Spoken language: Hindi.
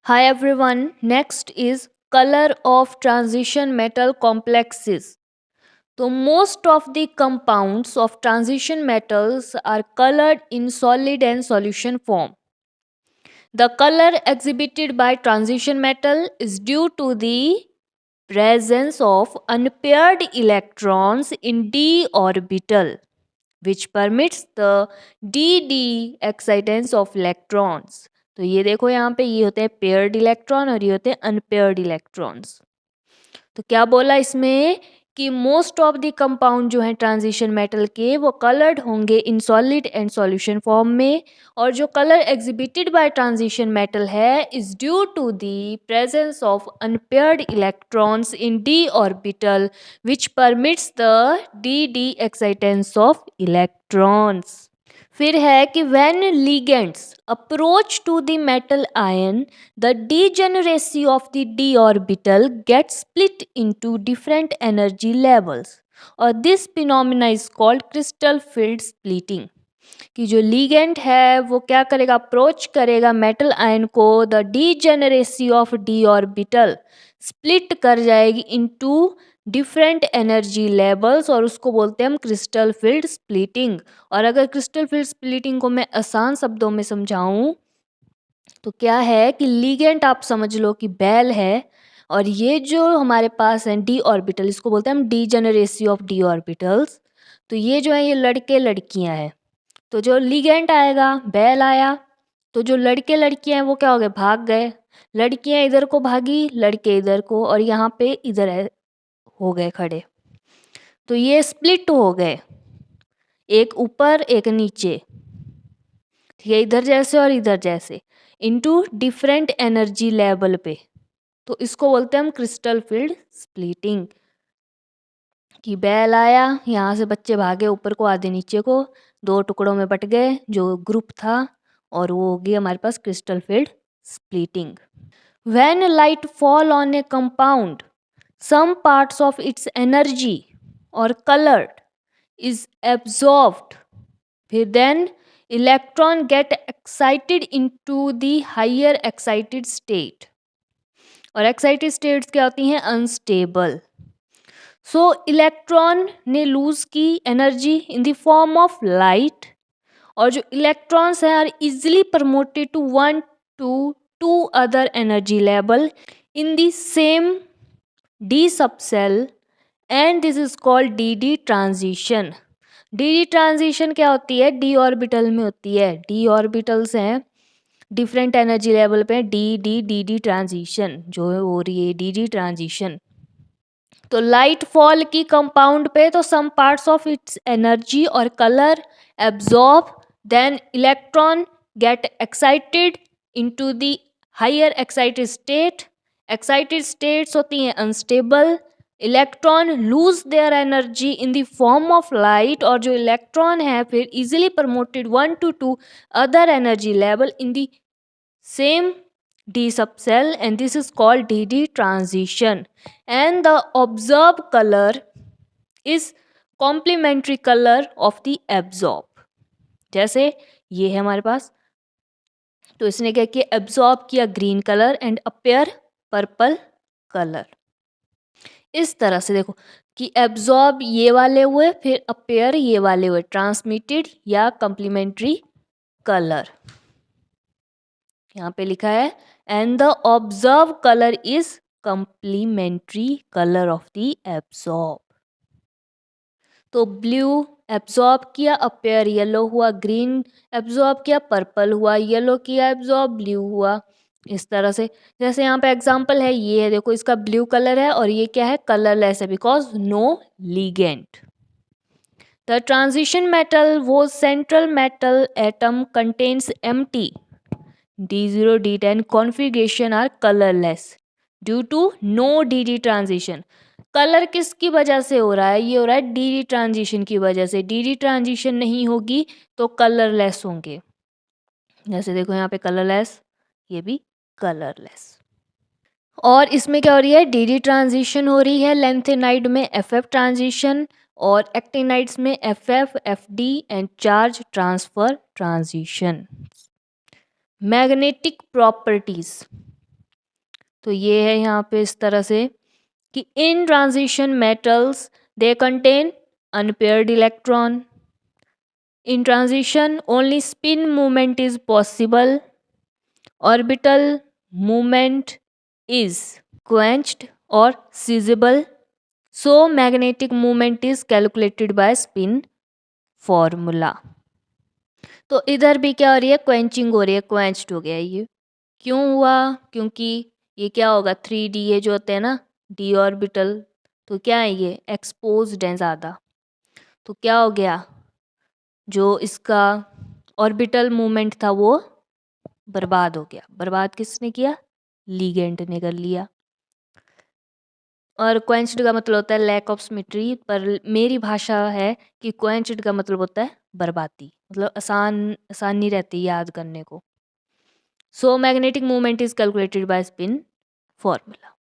Hi everyone, next is color of transition metal complexes. So, most of the compounds of transition metals are colored in solid and solution form. The color exhibited by transition metal is due to the presence of unpaired electrons in d orbital, which permits the dd excitance of electrons. तो ये देखो यहाँ पे ये होते हैं पेयर्ड इलेक्ट्रॉन और ये होते हैं अनपेयर्ड इलेक्ट्रॉन्स। तो क्या बोला इसमें कि मोस्ट ऑफ द कंपाउंड जो है ट्रांजिशन मेटल के वो कलर्ड होंगे in solid and solution form में, और जो colour exhibited by transition metal है is due to the presence of unpaired electrons in d orbital which permits the d d excitance of electrons. फिर है कि when ligands approach to the metal ion the degeneracy of the d orbital gets split into different energy levels और this phenomena is called crystal field splitting। कि जो लिगेंड है वो क्या करेगा, अप्रोच करेगा मेटल आयन को, the degeneracy of D orbital split कर जाएगी इनटू डिफरेंट एनर्जी लेवल्स और उसको बोलते हैं हम क्रिस्टल फील्ड स्प्लिटिंग। और अगर क्रिस्टल फील्ड स्प्लिटिंग को मैं आसान शब्दों में समझाऊं तो क्या है कि लिगेंड आप समझ लो कि बेल है, और ये जो हमारे पास है डी ऑर्बिटल, इसको बोलते हैं हम डीजेनरेसी ऑफ डी ऑर्बिटल्स। तो ये जो है ये लड़के लड़कियां हैं। तो जो लिगेंड आएगा, बेल आया, तो जो लड़के लड़कियां हैं वो क्या हो गए, भाग गए। लड़कियां इधर को भागी, लड़के इधर को, और यहाँ पे इधर हो गए खड़े। तो ये स्प्लिट हो गए, एक ऊपर एक नीचे, ठीक है, इधर जैसे और इधर जैसे, इनटू डिफरेंट एनर्जी लेवल पे। तो इसको बोलते हैं हम क्रिस्टल फील्ड स्प्लिटिंग। कि बेल आया, यहाँ से बच्चे भागे ऊपर को आधे नीचे को, दो टुकड़ों में बट गए जो ग्रुप था, और वो होगी हमारे पास crystal field splitting. When light fall on a compound some parts of its energy or colored is absorbed, फिर then electron get excited into the higher excited state, और excited states क्या होती हैं, unstable। सो इलेक्ट्रॉन ने लूज की energy in the form of light, और जो इलेक्ट्रॉन्स हैं are easily promoted to one to other energy level in the same D subshell, and this is called D D transition. D D transition क्या होती है, डी ऑर्बिटल में होती है। डी ऑर्बिटल्स हैं डिफरेंट एनर्जी लेवल पे, डी डी ट्रांजिशन जो हो रही है डी डी ट्रांजिशन। तो लाइट फॉल की कंपाउंड पे तो some parts of its energy और colour absorb, then electron get excited into the higher excited state. Excited states होती हैं unstable, electron lose their energy in the form of light, और जो इलेक्ट्रॉन है फिर easily promoted one to other energy level in the same d subcell, and this is called dd transition, and the observed color is complementary color of the absorb। जैसे ये है हमारे पास, तो इसने क्या किया, एब्जॉर्ब किया green colour and appear purple colour. इस तरह से देखो कि एब्जॉर्ब ये वाले हुए, फिर अपेयर ये वाले हुए, ट्रांसमिटेड या कंप्लीमेंट्री कलर। यहाँ पे लिखा है and the observe colour is complementary colour of the absorb. तो ब्लू एब्जॉर्ब किया, अपेयर येलो हुआ, ग्रीन एब्जॉर्ब किया, पर्पल हुआ, येलो किया एब्जॉर्ब, ब्लू हुआ। इस तरह से जैसे यहाँ पे एग्जांपल है, ये है देखो, इसका ब्लू कलर है और ये क्या है, कलरलेस है because no ligand. The transition metal वो central metal atom contains empty D0, D10 configuration are colorless due to no DD transition। Colour किसकी वजह से हो रहा है, ये हो रहा है DD ट्रांजिशन की वजह से। DD ट्रांजिशन नहीं होगी तो कलरलेस होंगे। जैसे देखो यहाँ पे कलरलेस, ये भी कलरलेस। और इसमें क्या हो रही है, DD ट्रांजिशन हो रही है लेंथेनाइड में FF ट्रांजिशन, और एक्टिनाइड्स में FF, FD and charge transfer transition. Magnetic properties, तो ये है यहाँ पे इस तरह से कि इन transition metals they contain unpaired electron. In transition, only spin movement is possible. Orbital movement is quenched or seizable. So, magnetic movement is calculated by spin formula. तो इधर भी क्या हो रही है, क्वेंचिंग हो रही है, क्वेंच्ड हो गया ये. क्यों हुआ? क्योंकि ये क्या होगा, 3D ये जो होते हैं ना डी ऑर्बिटल, तो क्या है ये एक्सपोज्ड हैं ज़्यादा. तो क्या हो गया, जो इसका ऑर्बिटल मूवमेंट था वो बर्बाद हो गया. बर्बाद किसने किया? लीगेंड ने कर लिया. और क्वेंच्ड का मतलब होता है लैक ऑफ सिमेट्री, पर मेरी भाषा है कि क्वेंच्ड का मतलब होता है बर्बादी, मतलब आसानी रहती है याद करने को. So magnetic movement is calculated by spin formula.